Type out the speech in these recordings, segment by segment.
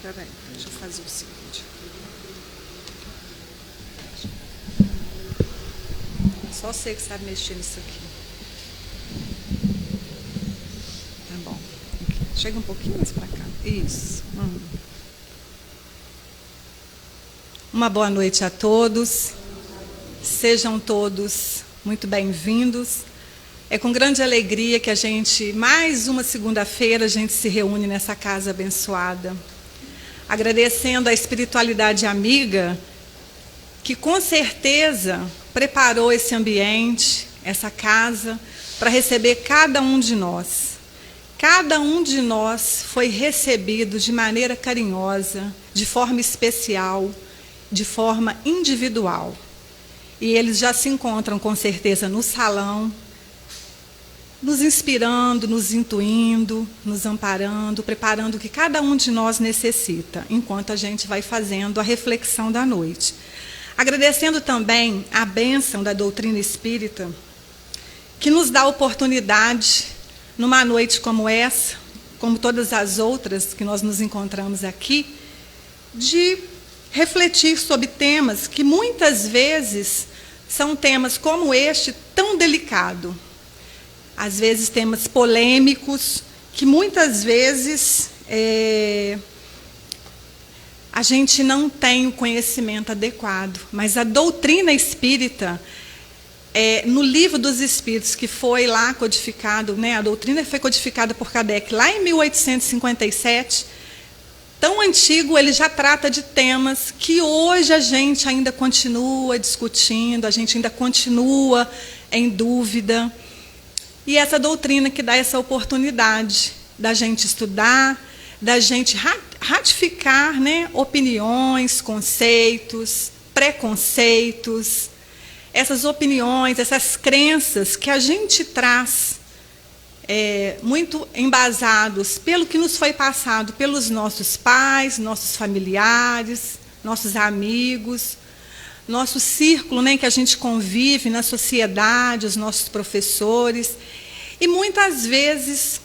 Peraí, deixa eu fazer o seguinte. Só você que sabe mexer nisso aqui. Tá bom. Aqui. Chega um pouquinho mais para cá. Isso. Uma boa noite a todos. Sejam todos muito bem-vindos. É com grande alegria que a gente, mais uma segunda-feira, a gente se reúne nessa casa abençoada. Agradecendo a espiritualidade amiga, que com certeza preparou esse ambiente, essa casa, para receber cada um de nós. Cada um de nós foi recebido de maneira carinhosa, de forma especial, de forma individual. E eles já se encontram, com certeza, no salão, nos inspirando, nos intuindo, nos amparando, preparando o que cada um de nós necessita, enquanto a gente vai fazendo a reflexão da noite. Agradecendo também a bênção da doutrina espírita, que nos dá a oportunidade, numa noite como essa, como todas as outras que nós nos encontramos aqui, de refletir sobre temas que muitas vezes são temas como este, tão delicado. Às vezes temas polêmicos, que muitas vezes a gente não tem o conhecimento adequado. Mas a doutrina espírita, no Livro dos Espíritos, que foi lá codificado, né, a doutrina foi codificada por Kardec lá em 1857, tão antigo, ele já trata de temas que hoje a gente ainda continua discutindo, a gente ainda continua em dúvida. E essa doutrina que dá essa oportunidade da gente estudar, da gente ratificar, né, opiniões, conceitos, preconceitos, essas opiniões, essas crenças que a gente traz muito embasados pelo que nos foi passado pelos nossos pais, nossos familiares, nossos amigos, nosso círculo, né, que a gente convive na sociedade, os nossos professores. E muitas vezes,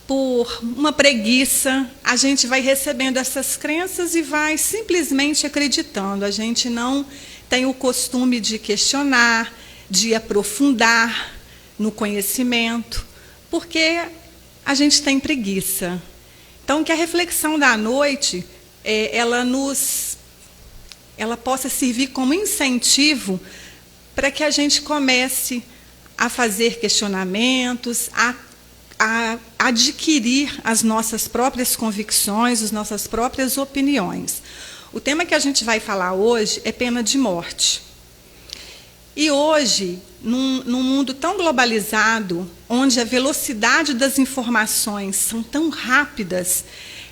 por uma preguiça, a gente vai recebendo essas crenças e vai simplesmente acreditando. A gente não tem o costume de questionar, de aprofundar no conhecimento, porque a gente tem preguiça. Então, que a reflexão da noite, ela possa servir como incentivo para que a gente comece a fazer questionamentos, a adquirir as nossas próprias convicções, as nossas próprias opiniões. O tema que a gente vai falar hoje é pena de morte. E hoje, num mundo tão globalizado, onde a velocidade das informações são tão rápidas,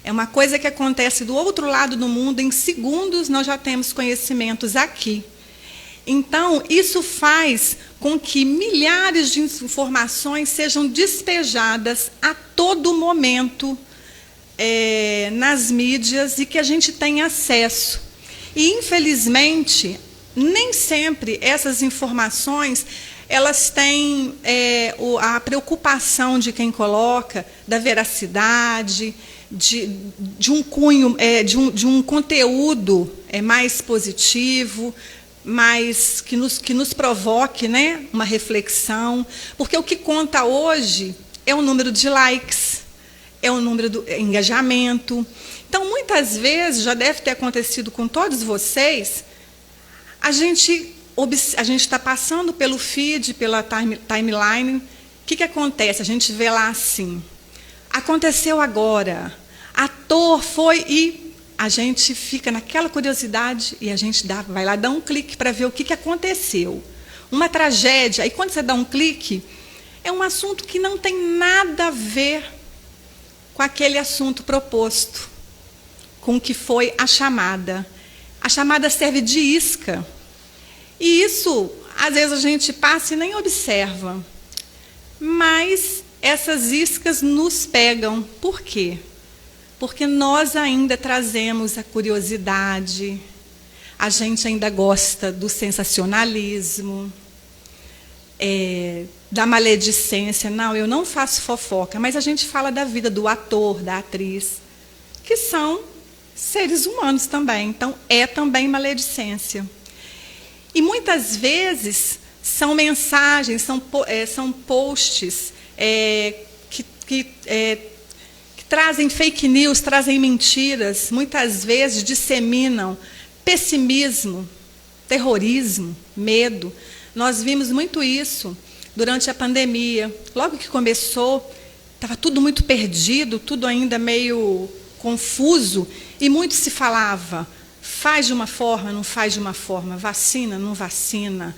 é uma coisa que acontece do outro lado do mundo, em segundos nós já temos conhecimentos aqui. Então, isso faz com que milhares de informações sejam despejadas a todo momento nas mídias e que a gente tem acesso. E, infelizmente, nem sempre essas informações elas têm a preocupação de quem coloca, da veracidade, de um cunho, de um conteúdo mais positivo, mas que nos provoque, né, uma reflexão, porque o que conta hoje é o número de likes, é o número do engajamento. Então, muitas vezes, já deve ter acontecido com todos vocês, a gente está passando pelo feed, pela timeline, o que acontece? A gente vê lá assim, aconteceu agora, ator foi e a gente fica naquela curiosidade e a gente vai lá dar um clique para ver o que aconteceu. Uma tragédia. Aí, quando você dá um clique, é um assunto que não tem nada a ver com aquele assunto proposto, com o que foi a chamada. A chamada serve de isca. E isso, às vezes, a gente passa e nem observa. Mas essas iscas nos pegam. Por quê? Porque nós ainda trazemos a curiosidade, a gente ainda gosta do sensacionalismo, da maledicência. Não, eu não faço fofoca, mas a gente fala da vida do ator, da atriz, que são seres humanos também. Então, é também maledicência. E muitas vezes são mensagens, são posts que trazem fake news, trazem mentiras, muitas vezes disseminam pessimismo, terrorismo, medo. Nós vimos muito isso durante a pandemia. Logo que começou, estava tudo muito perdido, tudo ainda meio confuso, e muito se falava, faz de uma forma, não faz de uma forma, vacina, não vacina,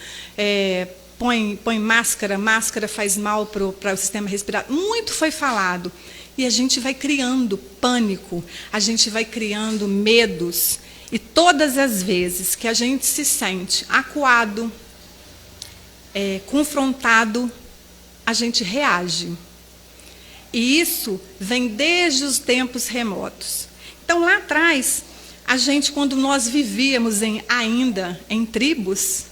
põe máscara, máscara faz mal para o sistema respiratório. Muito foi falado. E a gente vai criando pânico, a gente vai criando medos. E todas as vezes que a gente se sente acuado, confrontado, a gente reage. E isso vem desde os tempos remotos. Então, lá atrás, a gente, quando nós vivíamos ainda em tribos,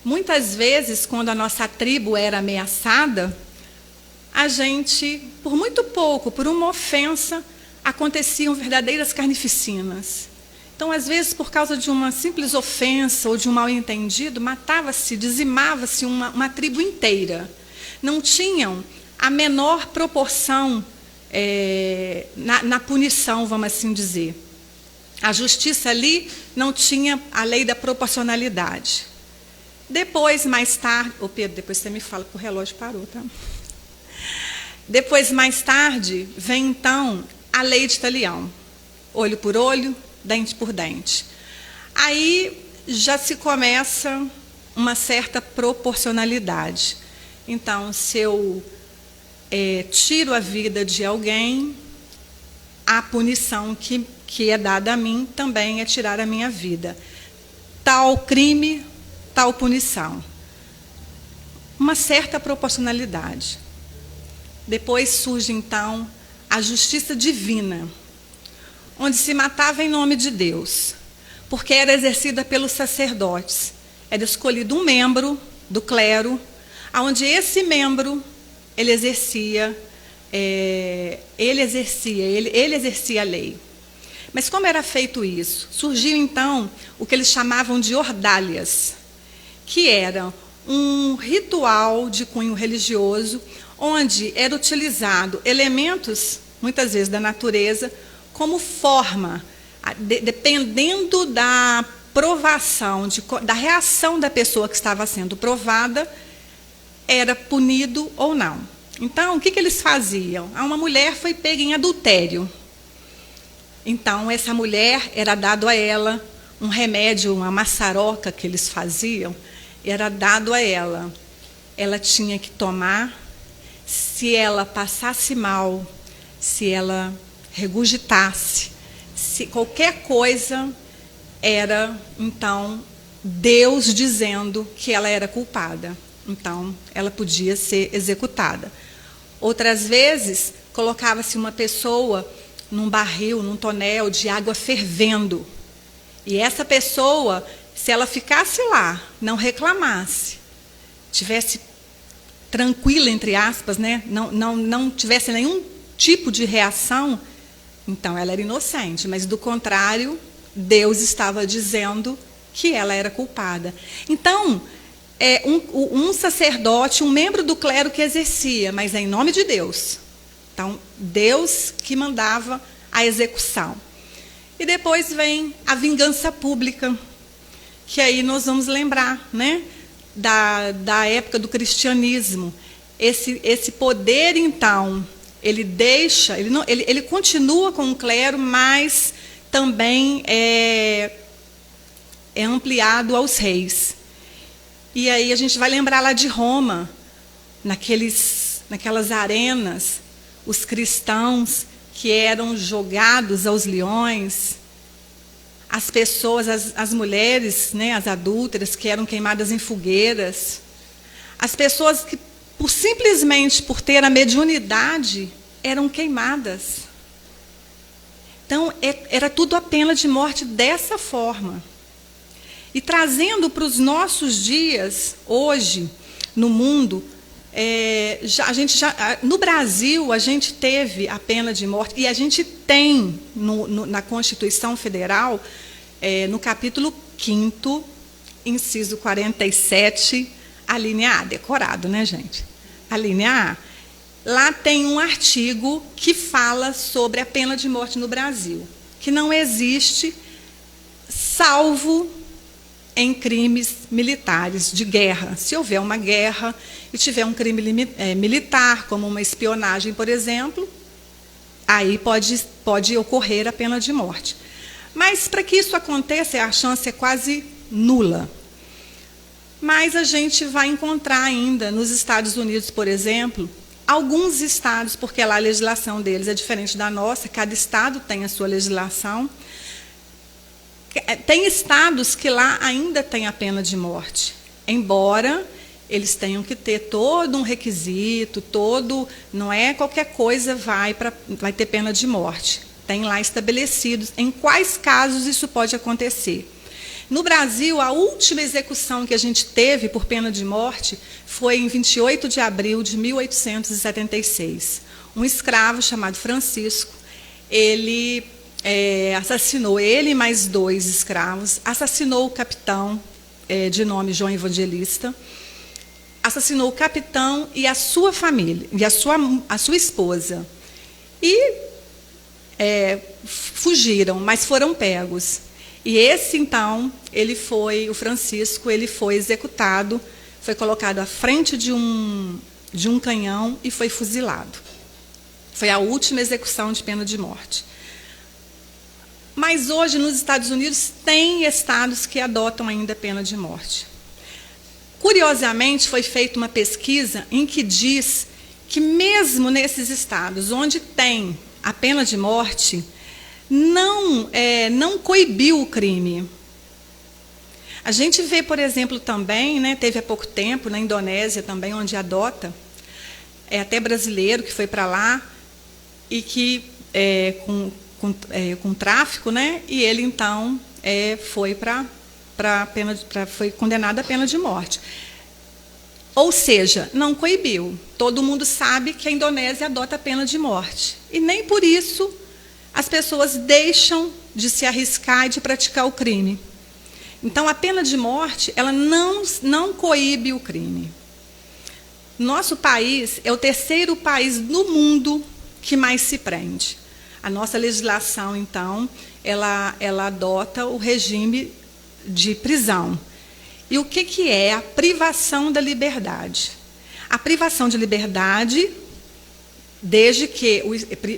muitas vezes, quando a nossa tribo era ameaçada, a gente, por muito pouco, por uma ofensa, aconteciam verdadeiras carnificinas. Então, às vezes, por causa de uma simples ofensa ou de um mal-entendido, matava-se, dizimava-se uma tribo inteira. Não tinham a menor proporção na punição, vamos assim dizer. A justiça ali não tinha a lei da proporcionalidade. Depois, mais tarde... Ô, Pedro, depois você me fala que o relógio parou, tá? Depois, mais tarde, vem, então, a lei de Talião. Olho por olho, dente por dente. Aí já se começa uma certa proporcionalidade. Então, se eu tiro a vida de alguém, a punição que é dada a mim também é tirar a minha vida. Tal crime, tal punição. Uma certa proporcionalidade. Depois surge, então, a justiça divina, onde se matava em nome de Deus, porque era exercida pelos sacerdotes. Era escolhido um membro do clero, onde esse membro ele exercia a lei. Mas como era feito isso? Surgiu, então, o que eles chamavam de ordalhas, que era um ritual de cunho religioso, onde era utilizado elementos, muitas vezes da natureza, como forma, dependendo da provação, da reação da pessoa que estava sendo provada, era punido ou não. Então, o que eles faziam? Uma mulher foi pega em adultério. Então, essa mulher, era dado a ela um remédio, uma maçaroca que eles faziam, era dado a ela. Ela tinha que tomar. Se ela passasse mal, se ela regurgitasse, se qualquer coisa, era, então, Deus dizendo que ela era culpada. Então, ela podia ser executada. Outras vezes, colocava-se uma pessoa num barril, num tonel de água fervendo. E essa pessoa, se ela ficasse lá, não reclamasse, tivesse tranquila, entre aspas, né? não tivesse nenhum tipo de reação, então ela era inocente. Mas, do contrário, Deus estava dizendo que ela era culpada. Então, um sacerdote, um membro do clero que exercia, mas em nome de Deus. Então, Deus que mandava a execução. E depois vem a vingança pública, que aí nós vamos lembrar, né, da época do cristianismo. Esse poder, então, ele continua com o clero, mas também é ampliado aos reis. E aí a gente vai lembrar lá de Roma, naquelas arenas, os cristãos que eram jogados aos leões, as pessoas, as mulheres, né, as adúlteras, que eram queimadas em fogueiras, as pessoas que, simplesmente por ter a mediunidade, eram queimadas. Então, era tudo a pena de morte dessa forma. E trazendo para os nossos dias, hoje, no mundo, no Brasil, a gente teve a pena de morte, e a gente tem na Constituição Federal, no capítulo 5º, inciso 47, a linha A, decorado, né, gente? A linha A. Lá tem um artigo que fala sobre a pena de morte no Brasil, que não existe, salvo em crimes militares de guerra. Se houver uma guerra e tiver um crime militar, como uma espionagem, por exemplo, aí pode ocorrer a pena de morte. Mas, para que isso aconteça, a chance é quase nula. Mas a gente vai encontrar ainda, nos Estados Unidos, por exemplo, alguns estados, porque lá a legislação deles é diferente da nossa, cada estado tem a sua legislação. Tem estados que lá ainda tem a pena de morte, embora eles tenham que ter todo um requisito, não é qualquer coisa vai ter pena de morte. Tem lá estabelecidos em quais casos isso pode acontecer. No Brasil, a última execução que a gente teve por pena de morte foi em 28 de abril de 1876. Um escravo chamado Francisco, ele assassinou, ele e mais 2 escravos, assassinou o capitão, de nome João Evangelista, assassinou o capitão e a sua família, e a sua esposa. E fugiram, mas foram pegos. E esse, então, o Francisco, ele foi executado, foi colocado à frente de um canhão e foi fuzilado. Foi a última execução de pena de morte. Mas hoje, nos Estados Unidos, tem estados que adotam ainda a pena de morte. Curiosamente, foi feita uma pesquisa em que diz que mesmo nesses estados onde tem a pena de morte, não coibiu o crime. A gente vê, por exemplo, também, né, teve há pouco tempo, na Indonésia também, onde adota, até brasileiro que foi para lá, e que com tráfico, né, e ele, então, foi foi condenado à pena de morte. Ou seja, não coibiu. Todo mundo sabe que a Indonésia adota a pena de morte. E nem por isso as pessoas deixam de se arriscar e de praticar o crime. Então, a pena de morte, ela não coíbe o crime. Nosso país é o 3º país no mundo que mais se prende. A nossa legislação, então, ela adota o regime de prisão. E o que é a privação da liberdade? A privação de liberdade, desde que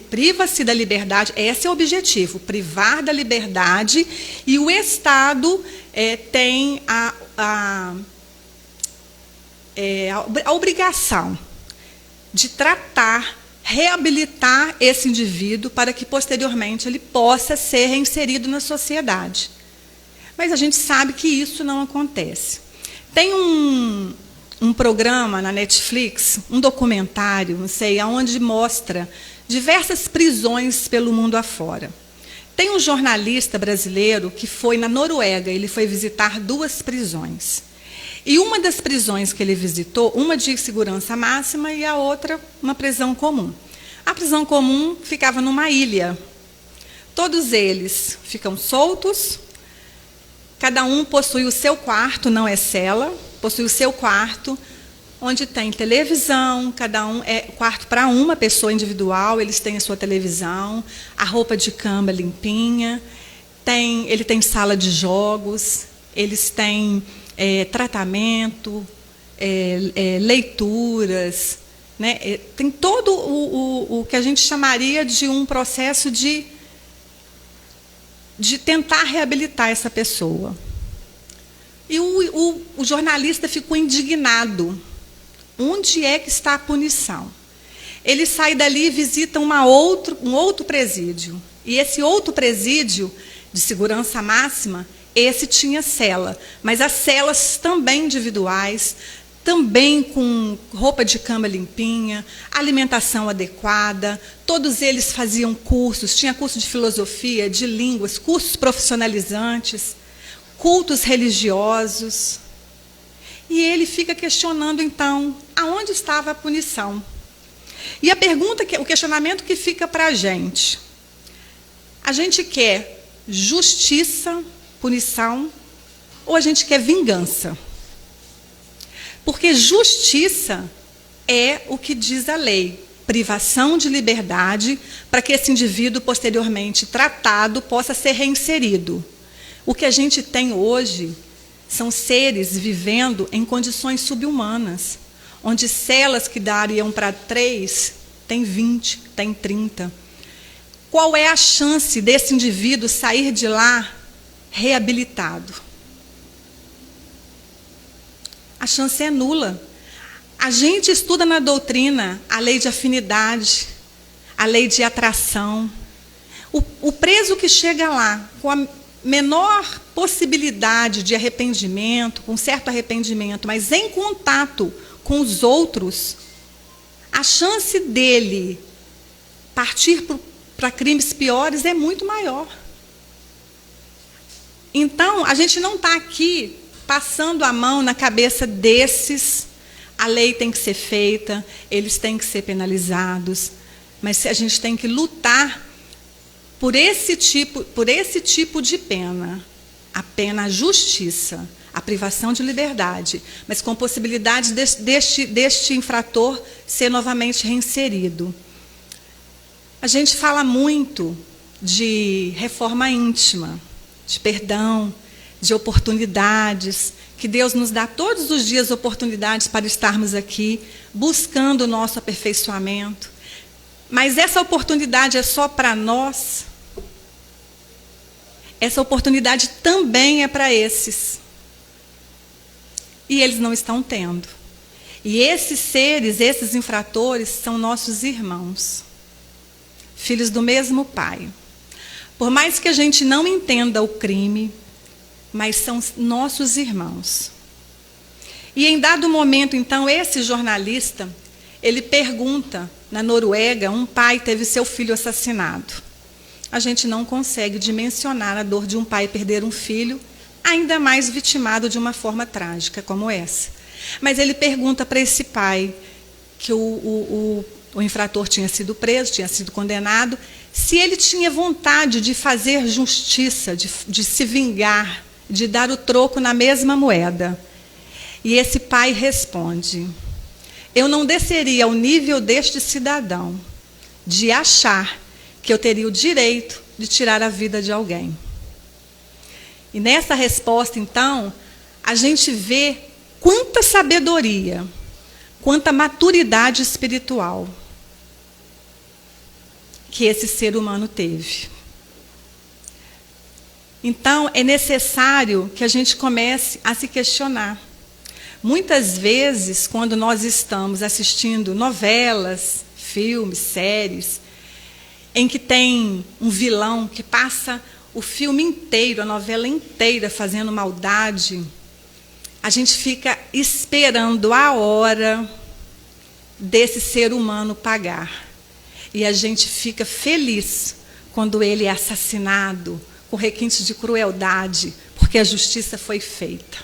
priva-se da liberdade, esse é o objetivo, privar da liberdade, e o Estado tem a obrigação de tratar, reabilitar esse indivíduo para que, posteriormente, ele possa ser reinserido na sociedade. Mas a gente sabe que isso não acontece. Tem um programa na Netflix, um documentário, não sei, onde mostra diversas prisões pelo mundo afora. Tem um jornalista brasileiro que foi na Noruega, ele foi visitar 2 prisões. E uma das prisões que ele visitou, uma de segurança máxima e a outra uma prisão comum. A prisão comum ficava numa ilha. Todos eles ficam soltos, cada um possui o seu quarto, não é cela, possui o seu quarto, onde tem televisão, cada um é quarto para uma pessoa individual, eles têm a sua televisão, a roupa de cama limpinha, ele tem sala de jogos, eles têm tratamento, leituras, né? Tem todo o que a gente chamaria de um processo de tentar reabilitar essa pessoa. E o jornalista ficou indignado. Onde é que está a punição? Ele sai dali e visita um outro presídio. E esse outro presídio de segurança máxima, esse tinha cela. Mas as celas também individuais, também com roupa de cama limpinha, alimentação adequada, todos eles faziam cursos, tinha curso de filosofia, de línguas, cursos profissionalizantes, cultos religiosos. E ele fica questionando, então, aonde estava a punição? E a pergunta, o questionamento que fica para a gente quer justiça, punição, ou a gente quer vingança? Porque justiça é o que diz a lei, privação de liberdade para que esse indivíduo posteriormente tratado possa ser reinserido. O que a gente tem hoje são seres vivendo em condições subhumanas, onde celas que dariam para 3, tem 20, tem 30. Qual é a chance desse indivíduo sair de lá reabilitado? A chance é nula. A gente estuda na doutrina a lei de afinidade, a lei de atração. O preso que chega lá com a menor possibilidade de arrependimento, com certo arrependimento, mas em contato com os outros, a chance dele partir para crimes piores é muito maior. Então, a gente não está aqui passando a mão na cabeça desses. A lei tem que ser feita, eles têm que ser penalizados, mas a gente tem que lutar por esse tipo de pena, a pena, a justiça, a privação de liberdade, mas com possibilidade deste infrator ser novamente reinserido. A gente fala muito de reforma íntima, de perdão, de oportunidades, que Deus nos dá todos os dias oportunidades para estarmos aqui, buscando o nosso aperfeiçoamento. Mas essa oportunidade é só para nós? Essa oportunidade também é para esses. E eles não estão tendo. E esses seres, esses infratores, são nossos irmãos, filhos do mesmo Pai. Por mais que a gente não entenda o crime, mas são nossos irmãos. E em dado momento, então, esse jornalista, ele pergunta, na Noruega, um pai teve seu filho assassinado. A gente não consegue dimensionar a dor de um pai perder um filho, ainda mais vitimado de uma forma trágica como essa. Mas ele pergunta para esse pai, que o infrator tinha sido preso, tinha sido condenado, se ele tinha vontade de fazer justiça, de se vingar, de dar o troco na mesma moeda. E esse pai responde: eu não desceria ao nível deste cidadão de achar que eu teria o direito de tirar a vida de alguém. E nessa resposta, então, a gente vê quanta sabedoria, quanta maturidade espiritual que esse ser humano teve. Então, é necessário que a gente comece a se questionar. Muitas vezes, quando nós estamos assistindo novelas, filmes, séries, em que tem um vilão que passa o filme inteiro, a novela inteira fazendo maldade, a gente fica esperando a hora desse ser humano pagar. E a gente fica feliz quando ele é assassinado, com requintes de crueldade, porque a justiça foi feita.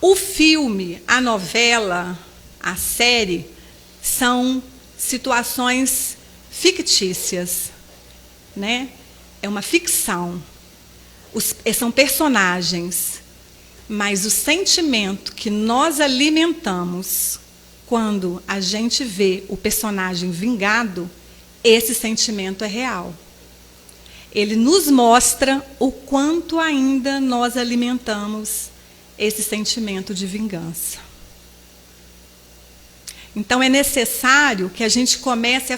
O filme, a novela, a série, são situações fictícias, né? É uma ficção. São personagens, mas o sentimento que nós alimentamos quando a gente vê o personagem vingado, esse sentimento é real. Ele nos mostra o quanto ainda nós alimentamos esse sentimento de vingança. Então, é necessário que a gente comece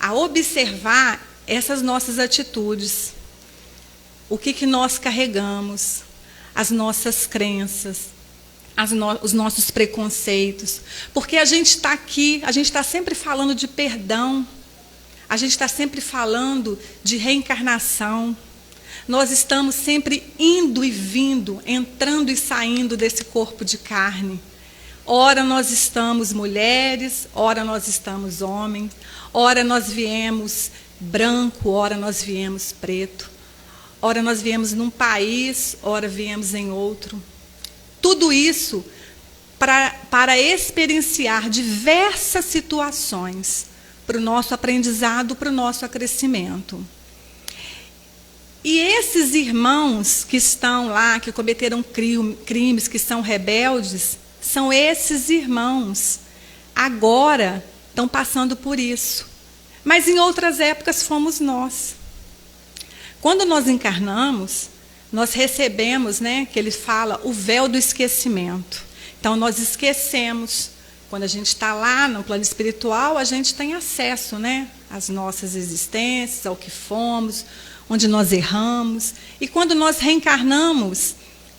a observar essas nossas atitudes. O que nós carregamos, as nossas crenças, os nossos preconceitos. Porque a gente está aqui, a gente está sempre falando de perdão, a gente está sempre falando de reencarnação. Nós estamos sempre indo e vindo, entrando e saindo desse corpo de carne. Ora nós estamos mulheres, ora nós estamos homens, ora nós viemos branco, ora nós viemos preto, ora nós viemos num país, ora viemos em outro. Tudo isso para experienciar diversas situações para o nosso aprendizado, para o nosso crescimento. E esses irmãos que estão lá, que cometeram crimes, que são rebeldes, são esses irmãos. Agora estão passando por isso. Mas em outras épocas fomos nós. Quando nós encarnamos, nós recebemos, que ele fala, o véu do esquecimento. Então nós esquecemos. Quando a gente está lá no plano espiritual, a gente tem acesso, às nossas existências, ao que fomos, onde nós erramos. E quando nós reencarnamos,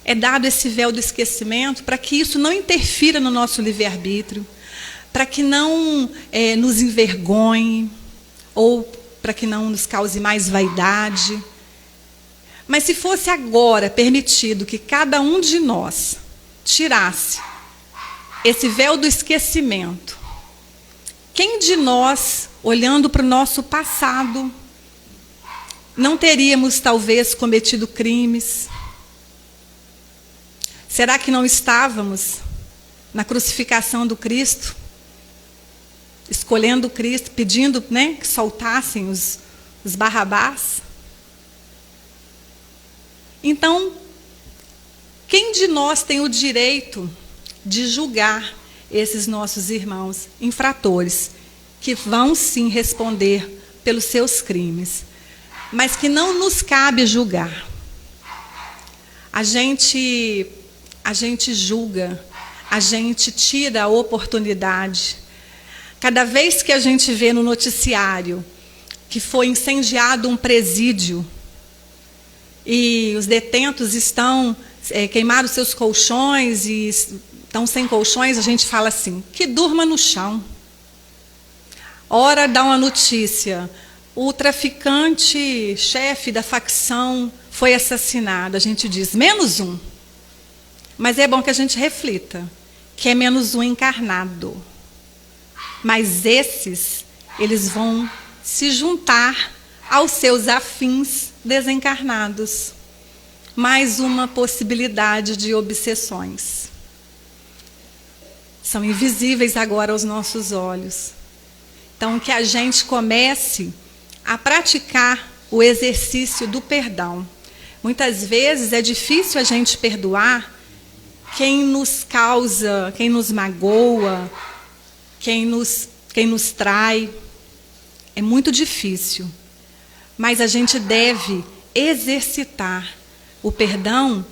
é dado esse véu do esquecimento para que isso não interfira no nosso livre-arbítrio, para que não nos envergonhe, ou para que não nos cause mais vaidade. Mas se fosse agora permitido que cada um de nós tirasse esse véu do esquecimento, quem de nós, olhando para o nosso passado, não teríamos talvez cometido crimes? Será que não estávamos na crucificação do Cristo, escolhendo Cristo, pedindo que soltassem os Barrabás? Então, quem de nós tem o direito de julgar esses nossos irmãos infratores, que vão sim responder pelos seus crimes, mas que não nos cabe julgar? A gente julga, a gente tira a oportunidade. Cada vez que a gente vê no noticiário que foi incendiado um presídio e os detentos queimaram seus colchões e estão sem colchões, a gente fala assim, que durma no chão. Ora dá uma notícia, o traficante, chefe da facção, foi assassinado. A gente diz, menos um. Mas é bom que a gente reflita, que é menos um encarnado. Mas esses, eles vão se juntar aos seus afins desencarnados. Mais uma possibilidade de obsessões. São invisíveis agora aos nossos olhos. Então, que a gente comece a praticar o exercício do perdão. Muitas vezes é difícil a gente perdoar quem nos causa, quem nos magoa, quem nos trai. É muito difícil. Mas a gente deve exercitar o perdão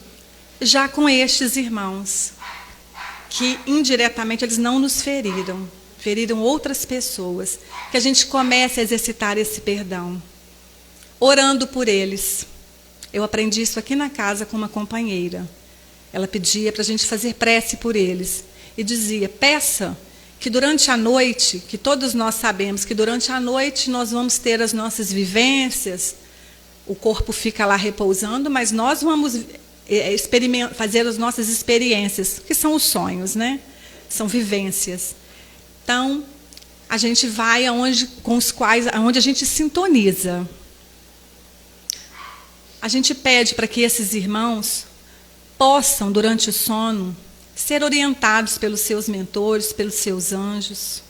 já com estes irmãos, que indiretamente eles não nos feriram outras pessoas. Que a gente comece a exercitar esse perdão, orando por eles. Eu aprendi isso aqui na casa com uma companheira. Ela pedia para a gente fazer prece por eles. E dizia, peça que durante a noite, que todos nós sabemos que durante a noite nós vamos ter as nossas vivências, o corpo fica lá repousando, mas nós vamos fazer as nossas experiências, que são os sonhos, São vivências. Então, a gente vai aonde a gente sintoniza. A gente pede para que esses irmãos possam, durante o sono, ser orientados pelos seus mentores, pelos seus anjos,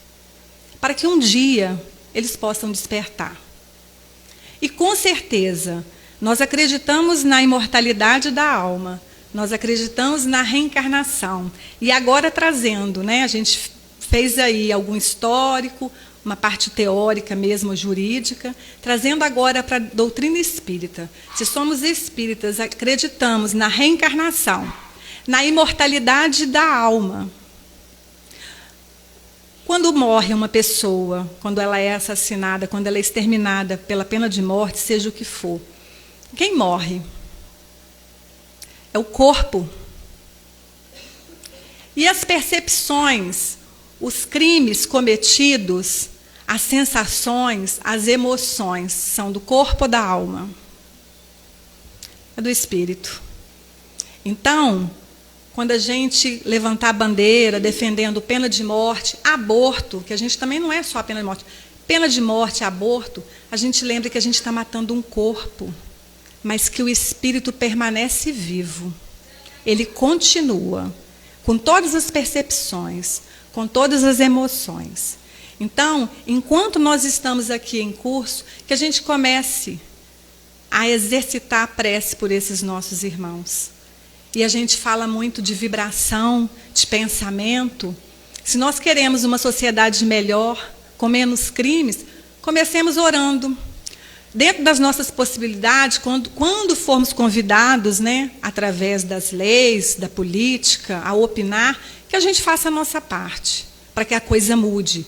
para que um dia eles possam despertar. E com certeza, nós acreditamos na imortalidade da alma, nós acreditamos na reencarnação. E agora trazendo, a gente fez aí algum histórico, uma parte teórica mesmo, jurídica, trazendo agora para a doutrina espírita. Se somos espíritas, acreditamos na reencarnação, na imortalidade da alma. Quando morre uma pessoa, quando ela é assassinada, quando ela é exterminada pela pena de morte, seja o que for, quem morre? É o corpo. E as percepções, os crimes cometidos, as sensações, as emoções, são do corpo ou da alma? É do espírito. Então, quando a gente levantar a bandeira defendendo pena de morte, aborto, que a gente também não é só a pena de morte, pena de morte, aborto, a gente lembra que a gente está matando um corpo, mas que o espírito permanece vivo. Ele continua. com todas as percepções, com todas as emoções. Então, enquanto nós estamos aqui em curso, que a gente comece a exercitar a prece por esses nossos irmãos. E a gente fala muito de vibração, de pensamento. Se nós queremos uma sociedade melhor, com menos crimes, comecemos orando. Dentro das nossas possibilidades, quando formos convidados, né, através das leis, da política, a opinar, que a gente faça a nossa parte, para que a coisa mude,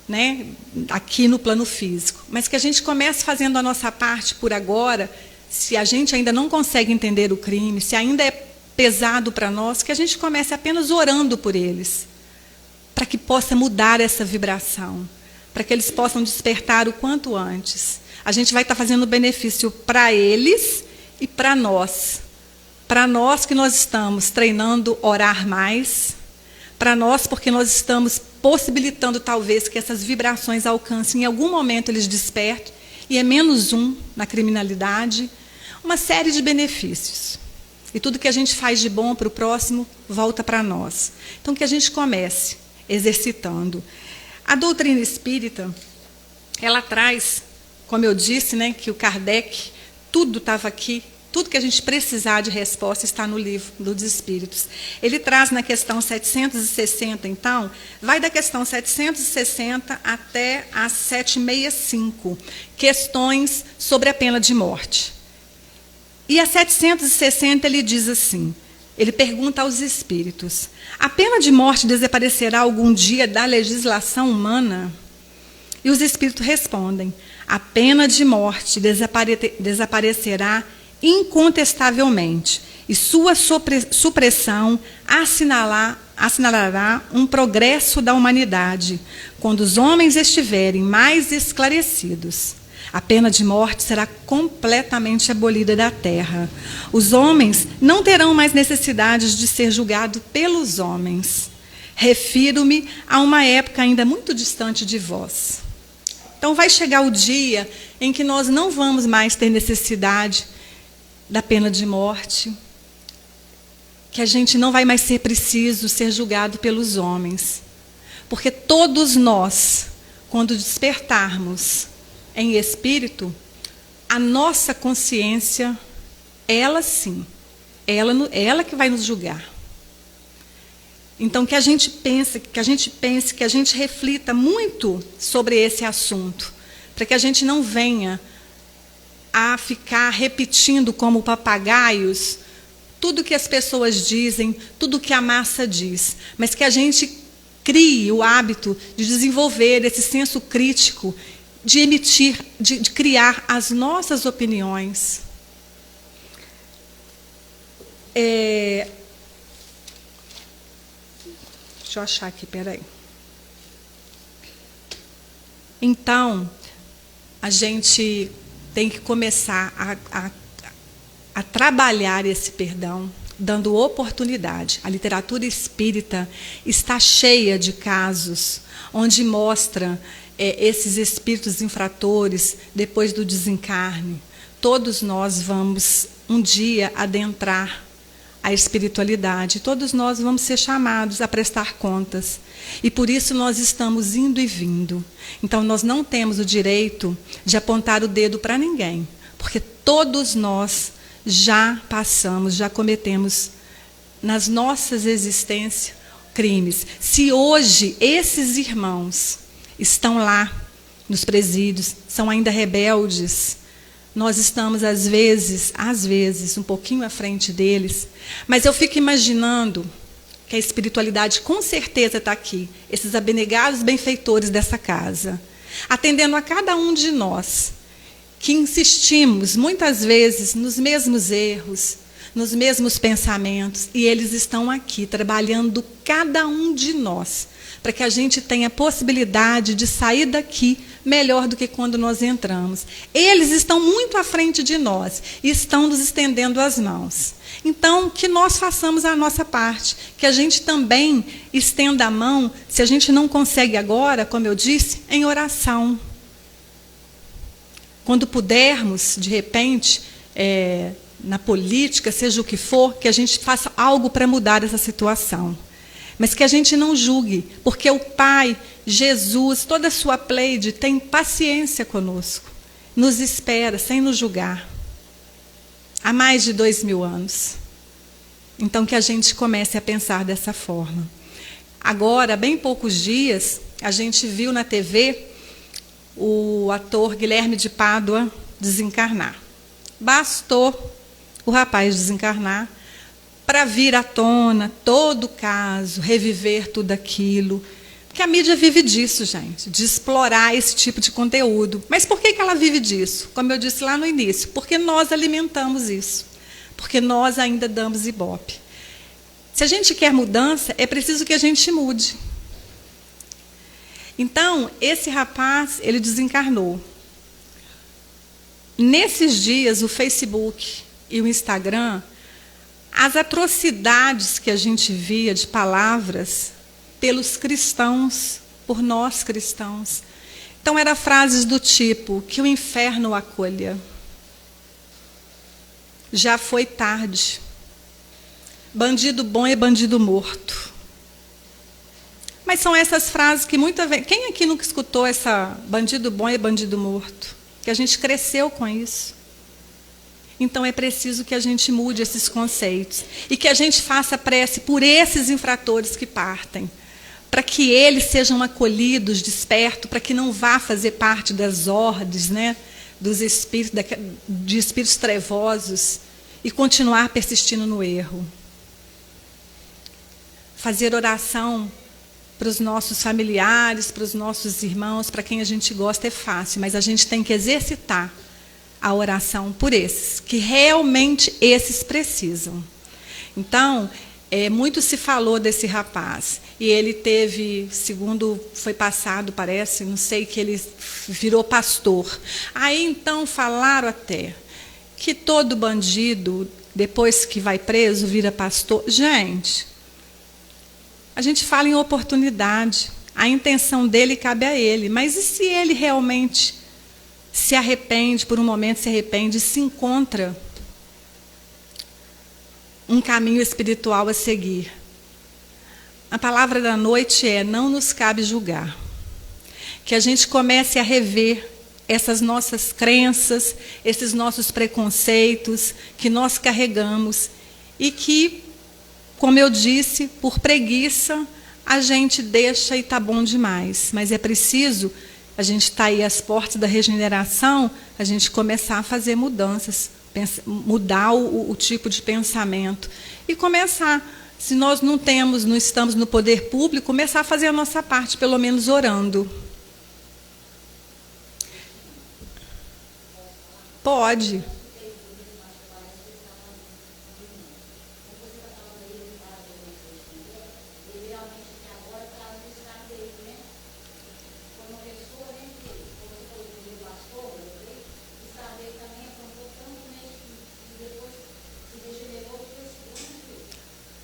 né, aqui no plano físico. Mas que a gente comece fazendo a nossa parte por agora. Se a gente ainda não consegue entender o crime, se ainda é pesado para nós, que a gente comece apenas orando por eles, para que possa mudar essa vibração, para que eles possam despertar o quanto antes. A gente vai estar fazendo benefício para eles e para nós. Para nós que nós estamos treinando orar mais, para nós porque nós estamos possibilitando talvez que essas vibrações alcancem, em algum momento eles despertem, e é menos um na criminalidade, uma série de benefícios. E tudo que a gente faz de bom para o próximo volta para nós. Então que a gente comece exercitando. A doutrina espírita, ela traz, como eu disse, né, que o Kardec, tudo estava aqui, tudo que a gente precisar de resposta está no livro dos Espíritos. Ele traz na questão 760, então, vai da questão 760 até a 765, questões sobre a pena de morte. E a 760 ele diz assim, ele pergunta aos espíritos: a pena de morte desaparecerá algum dia da legislação humana? E os espíritos respondem: a pena de morte desaparecerá incontestavelmente, e sua supressão assinalará um progresso da humanidade, quando os homens estiverem mais esclarecidos. A pena de morte será completamente abolida da terra. Os homens não terão mais necessidade de ser julgados pelos homens. Refiro-me a uma época ainda muito distante de vós. Então vai chegar o dia em que nós não vamos mais ter necessidade da pena de morte, que a gente não vai mais ser preciso ser julgado pelos homens. Porque todos nós, quando despertarmos em espírito, a nossa consciência, ela sim, ela que vai nos julgar. Então que a gente pense, que a gente reflita muito sobre esse assunto, para que a gente não venha a ficar repetindo como papagaios tudo que as pessoas dizem, tudo que a massa diz, mas que a gente crie o hábito de desenvolver esse senso crítico, de emitir, de criar as nossas opiniões. Deixa eu achar aqui, peraí. Então, a gente tem que começar a trabalhar esse perdão, dando oportunidade. A literatura espírita está cheia de casos onde mostra esses espíritos infratores depois do desencarne. Todos nós vamos um dia adentrar a espiritualidade, todos nós vamos ser chamados a prestar contas. E por isso nós estamos indo e vindo. Então nós não temos o direito de apontar o dedo para ninguém, porque todos nós já passamos, já cometemos nas nossas existências crimes. Se hoje esses irmãos estão lá nos presídios, são ainda rebeldes, nós estamos às vezes, um pouquinho à frente deles, mas eu fico imaginando que a espiritualidade com certeza está aqui, esses abnegados benfeitores dessa casa, atendendo a cada um de nós, que insistimos muitas vezes nos mesmos erros, nos mesmos pensamentos, e eles estão aqui trabalhando cada um de nós, para que a gente tenha a possibilidade de sair daqui melhor do que quando nós entramos. Eles estão muito à frente de nós e estão nos estendendo as mãos. Então, que nós façamos a nossa parte, que a gente também estenda a mão, se a gente não consegue agora, como eu disse, em oração. Quando pudermos, de repente, na política, seja o que for, que a gente faça algo para mudar essa situação. Mas que a gente não julgue, porque o Pai, Jesus, toda a sua pleide tem paciência conosco, nos espera sem nos julgar. Há mais de 2000 anos. Então, que a gente comece a pensar dessa forma. Agora, há bem poucos dias, a gente viu na TV o ator Guilherme de Pádua desencarnar. Bastou o rapaz desencarnar para vir à tona todo o caso, reviver tudo aquilo. Porque a mídia vive disso, gente, de explorar esse tipo de conteúdo. Mas por que ela vive disso? Como eu disse lá no início, porque nós alimentamos isso. Porque nós ainda damos ibope. Se a gente quer mudança, é preciso que a gente mude. Então, esse rapaz, ele desencarnou. Nesses dias, o Facebook e o Instagram, as atrocidades que a gente via de palavras pelos cristãos, por nós cristãos. Então, eram frases do tipo, que o inferno o acolha. Já foi tarde. Bandido bom é bandido morto. Mas são essas frases que muita vez... Quem aqui nunca escutou essa bandido bom é bandido morto? Que a gente cresceu com isso. Então é preciso que a gente mude esses conceitos. E que a gente faça prece por esses infratores que partem. Para que eles sejam acolhidos, despertos, para que não vá fazer parte das ordens, né, dos espíritos, de espíritos trevosos, e continuar persistindo no erro. Fazer oração para os nossos familiares, para os nossos irmãos, para quem a gente gosta é fácil, mas a gente tem que exercitar a oração por esses, que realmente esses precisam. Então, muito se falou desse rapaz, e ele teve, segundo foi passado, parece, não sei, que ele virou pastor. Aí, então, falaram até que todo bandido, depois que vai preso, vira pastor. Gente, a gente fala em oportunidade, a intenção dele cabe a ele, mas e se ele realmente se arrepende, por um momento se arrepende, e se encontra um caminho espiritual a seguir? A palavra da noite é: não nos cabe julgar. Que a gente comece a rever essas nossas crenças, esses nossos preconceitos que nós carregamos e que, como eu disse, por preguiça, a gente deixa e está bom demais. Mas é preciso, a gente está aí às portas da regeneração, a gente começar a fazer mudanças, mudar o tipo de pensamento. E começar, se nós não estamos no poder público, começar a fazer a nossa parte, pelo menos orando. Pode.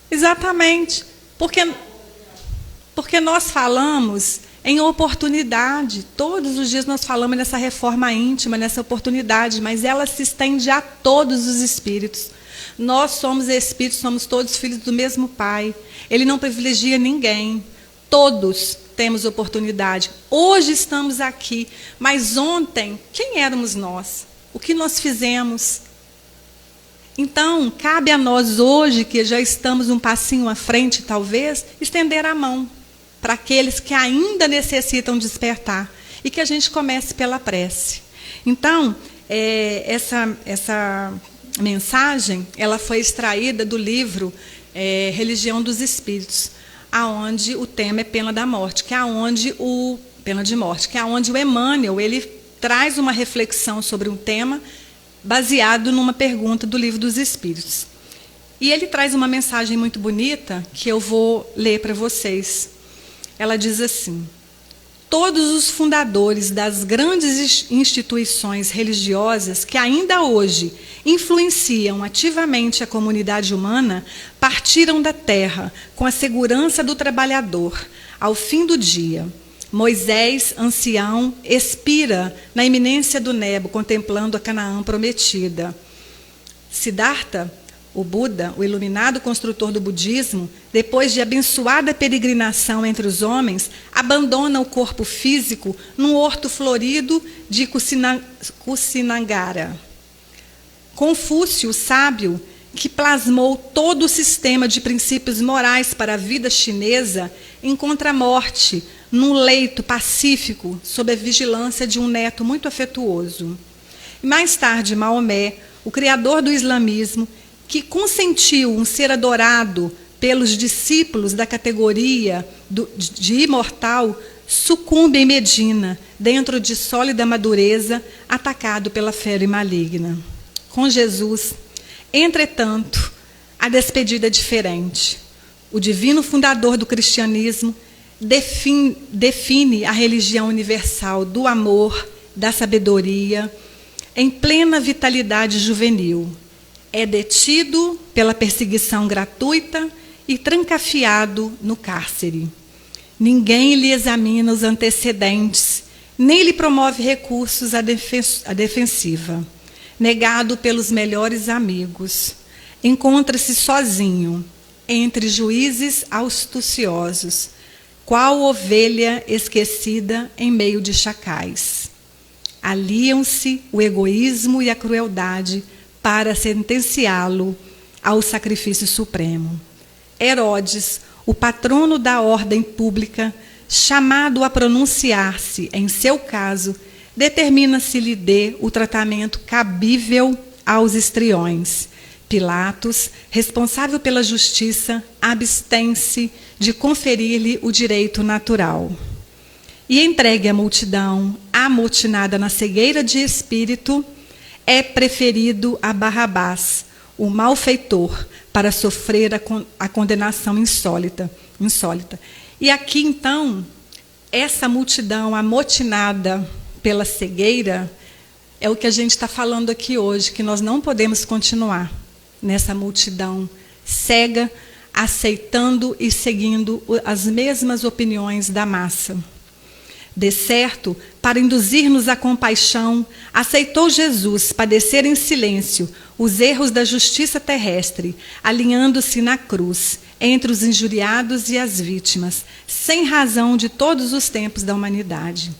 Exatamente, porque nós falamos em oportunidade, todos os dias nós falamos nessa reforma íntima, nessa oportunidade, mas ela se estende a todos os espíritos. Nós somos espíritos, somos todos filhos do mesmo Pai. Ele não privilegia ninguém, todos temos oportunidade. Hoje estamos aqui, mas ontem, quem éramos nós? O que nós fizemos? Então, cabe a nós hoje, que já estamos um passinho à frente, talvez, estender a mão para aqueles que ainda necessitam despertar e que a gente comece pela prece. Então, essa mensagem, ela foi extraída do livro Religião dos Espíritos, aonde o tema é pena da morte, que é pena de morte, que é onde o Emmanuel ele traz uma reflexão sobre um tema baseado numa pergunta do Livro dos Espíritos. E ele traz uma mensagem muito bonita, que eu vou ler para vocês. Ela diz assim: todos os fundadores das grandes instituições religiosas que ainda hoje influenciam ativamente a comunidade humana partiram da terra com a segurança do trabalhador ao fim do dia. Moisés, ancião, expira na iminência do Nebo, contemplando a Canaã prometida. Siddhartha, o Buda, o iluminado construtor do budismo, depois de abençoada peregrinação entre os homens, abandona o corpo físico num horto florido de Kusinagara. Confúcio, o sábio, que plasmou todo o sistema de princípios morais para a vida chinesa, encontra a morte num leito pacífico, sob a vigilância de um neto muito afetuoso. E mais tarde, Maomé, o criador do islamismo, que consentiu um ser adorado pelos discípulos da categoria de imortal, sucumbe em Medina, dentro de sólida madureza, atacado pela febre maligna. Com Jesus, entretanto, a despedida é diferente. O divino fundador do cristianismo define a religião universal do amor, da sabedoria, em plena vitalidade juvenil. É detido pela perseguição gratuita e trancafiado no cárcere. Ninguém lhe examina os antecedentes, nem lhe promove recursos à defensiva. Negado pelos melhores amigos, encontra-se sozinho, entre juízes astuciosos, qual ovelha esquecida em meio de chacais. Aliam-se o egoísmo e a crueldade para sentenciá-lo ao sacrifício supremo. Herodes, o patrono da ordem pública, chamado a pronunciar-se em seu caso, determina-se-lhe dê o tratamento cabível aos estriões. Pilatos, responsável pela justiça, abstém-se de conferir-lhe o direito natural. E entregue à multidão, amotinada na cegueira de espírito, é preferido a Barrabás, o malfeitor, para sofrer a condenação insólita. E aqui, então, essa multidão amotinada pela cegueira é o que a gente está falando aqui hoje, que nós não podemos continuar nessa multidão cega, aceitando e seguindo as mesmas opiniões da massa. De certo, para induzir-nos à compaixão, aceitou Jesus padecer em silêncio os erros da justiça terrestre, alinhando-se na cruz, entre os injuriados e as vítimas, sem razão de todos os tempos da humanidade.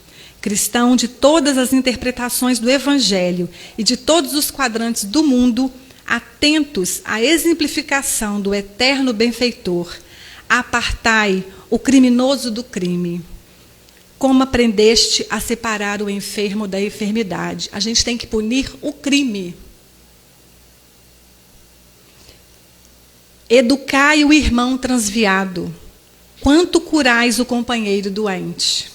Cristão de todas as interpretações do Evangelho e de todos os quadrantes do mundo, atentos à exemplificação do eterno benfeitor, apartai o criminoso do crime. Como aprendeste a separar o enfermo da enfermidade? A gente tem que punir o crime. Educai o irmão transviado, quanto curais o companheiro doente.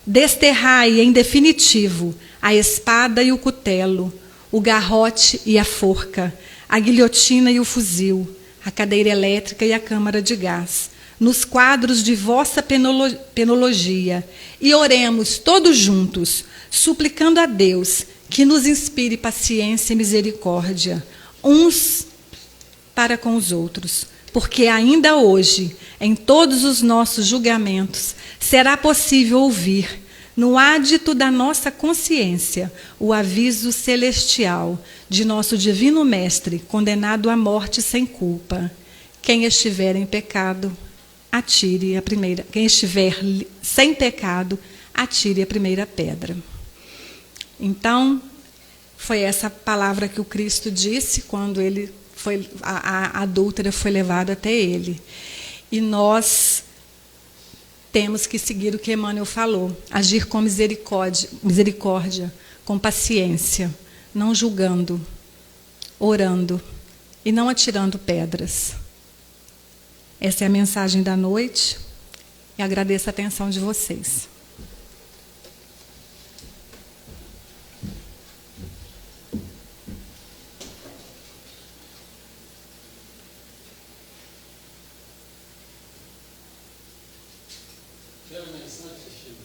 Desterrai, em definitivo, a espada e o cutelo, o garrote e a forca, a guilhotina e o fuzil, a cadeira elétrica e a câmara de gás, nos quadros de vossa penologia, e oremos todos juntos, suplicando a Deus que nos inspire paciência e misericórdia, uns para com os outros, porque ainda hoje, em todos os nossos julgamentos, será possível ouvir, no ádito da nossa consciência, o aviso celestial de nosso divino mestre, condenado à morte sem culpa. Quem estiver em pecado, atire a primeira. Quem estiver sem pecado, atire a primeira pedra. Então, foi essa palavra que o Cristo disse quando a adúltera foi levada até ele. E nós temos que seguir o que Emmanuel falou, agir com misericórdia, com paciência, não julgando, orando e não atirando pedras. Essa é a mensagem da noite e agradeço a atenção de vocês. Quero mensagem, Chico.